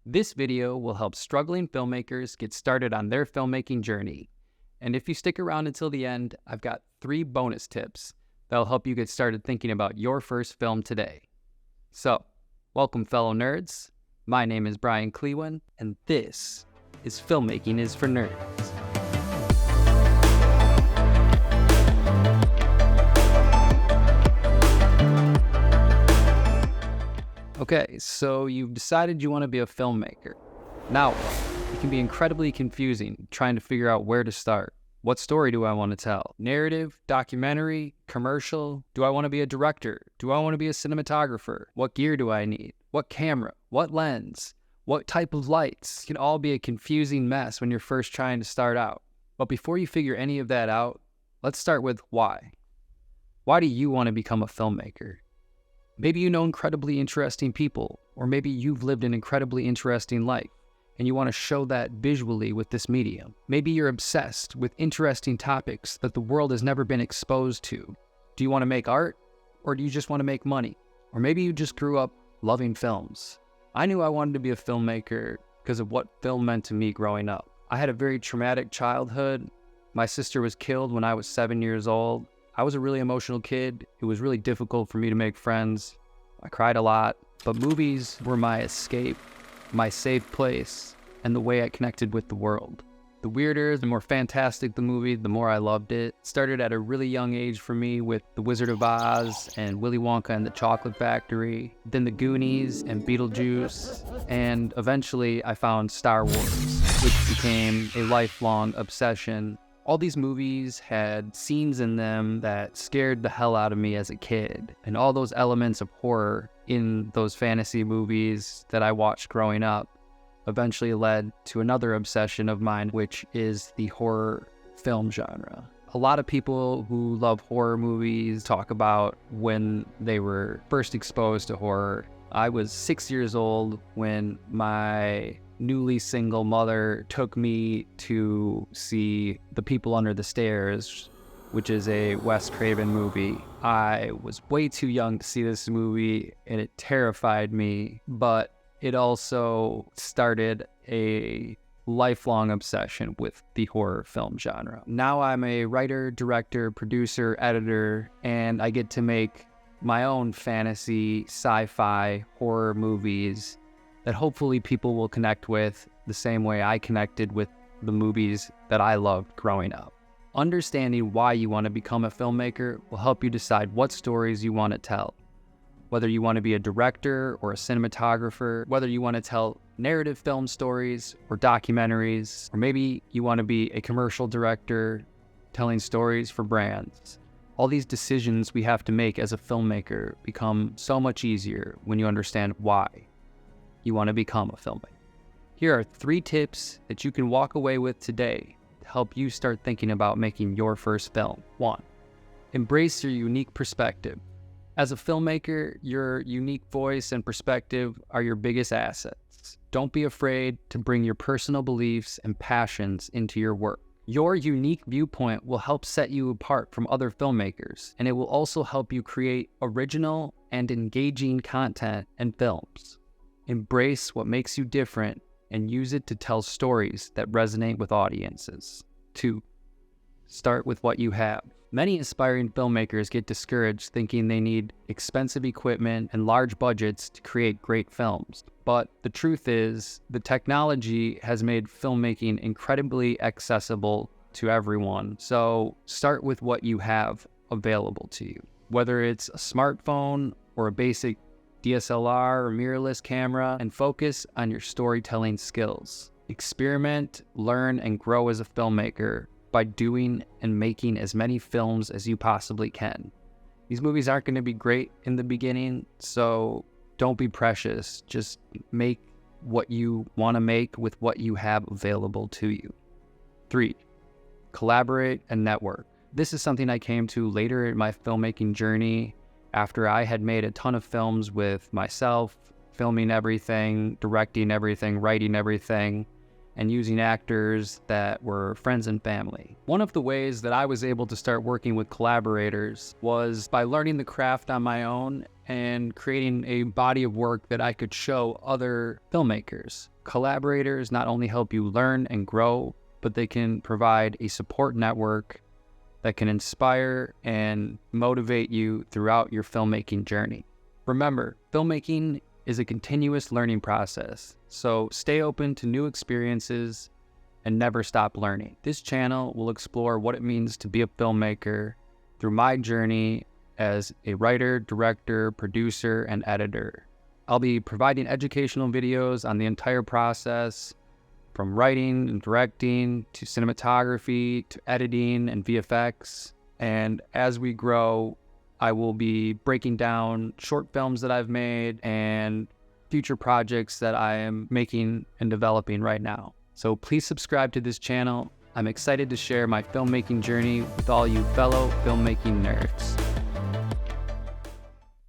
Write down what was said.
This video will help struggling filmmakers get started on their filmmaking journey. And if you stick around until the end, I've got 3 bonus tips that'll help you get started thinking about your first film today. So, welcome fellow nerds. My name is Brian Clewin, and this is Filmmaking is for Nerds. Okay, so you've decided you want to be a filmmaker. Now, it can be incredibly confusing trying to figure out where to start. What story do I want to tell? Narrative, documentary, commercial? Do I want to be a director? Do I want to be a cinematographer? What gear do I need? What camera? What lens? What type of lights? It can all be a confusing mess when you're first trying to start out. But before you figure any of that out, let's start with why. Why do you want to become a filmmaker? Maybe you know incredibly interesting people, or maybe you've lived an incredibly interesting life, and you want to show that visually with this medium. Maybe you're obsessed with interesting topics that the world has never been exposed to. Do you want to make art, or do you just want to make money? Or maybe you just grew up loving films. I knew I wanted to be a filmmaker because of what film meant to me growing up. I had a very traumatic childhood. My sister was killed when I was 7 years old. I was a really emotional kid. It was really difficult for me to make friends. I cried a lot, but movies were my escape, my safe place, and the way I connected with the world. The weirder, the more fantastic the movie, the more I loved it. It started at a really young age for me with The Wizard of Oz and Willy Wonka and the Chocolate Factory, then The Goonies and Beetlejuice, and eventually I found Star Wars, which became a lifelong obsession. All these movies had scenes in them that scared the hell out of me as a kid. And all those elements of horror in those fantasy movies that I watched growing up eventually led to another obsession of mine, which is the horror film genre. A lot of people who love horror movies talk about when they were first exposed to horror. I was 6 years old when my newly single mother took me to see The People Under the Stairs, which is a Wes Craven movie. I was way too young to see this movie, and it terrified me, but it also started a lifelong obsession with the horror film genre. Now I'm a writer, director, producer, editor, and I get to make my own fantasy, sci-fi, horror movies that hopefully people will connect with the same way I connected with the movies that I loved growing up. Understanding why you want to become a filmmaker will help you decide what stories you want to tell. Whether you want to be a director or a cinematographer, whether you want to tell narrative film stories or documentaries, or maybe you want to be a commercial director telling stories for brands. All these decisions we have to make as a filmmaker become so much easier when you understand why you want to become a filmmaker. Here are 3 tips that you can walk away with today to help you start thinking about making your first film. 1. Embrace your unique perspective. As a filmmaker, your unique voice and perspective are your biggest assets. Don't be afraid to bring your personal beliefs and passions into your work. Your unique viewpoint will help set you apart from other filmmakers, and it will also help you create original and engaging content and films. Embrace what makes you different and use it to tell stories that resonate with audiences. 2. Start with what you have. Many aspiring filmmakers get discouraged thinking they need expensive equipment and large budgets to create great films. But the truth is, the technology has made filmmaking incredibly accessible to everyone. So start with what you have available to you. Whether it's a smartphone or a basic DSLR or mirrorless camera, and focus on your storytelling skills. Experiment, learn, and grow as a filmmaker by doing and making as many films as you possibly can. These movies aren't going to be great in the beginning, so don't be precious. Just make what you want to make with what you have available to you. 3. Collaborate and network. This is something I came to later in my filmmaking journey, after I had made a ton of films with myself, filming everything, directing everything, writing everything, and using actors that were friends and family. One of the ways that I was able to start working with collaborators was by learning the craft on my own and creating a body of work that I could show other filmmakers. Collaborators not only help you learn and grow, but they can provide a support network that can inspire and motivate you throughout your filmmaking journey. Remember, filmmaking is a continuous learning process, so stay open to new experiences and never stop learning. This channel will explore what it means to be a filmmaker through my journey as a writer, director, producer, and editor. I'll be providing educational videos on the entire process, from writing and directing to cinematography to editing and VFX. And as we grow, I will be breaking down short films that I've made and future projects that I am making and developing right now. So please subscribe to this channel. I'm excited to share my filmmaking journey with all you fellow filmmaking nerds.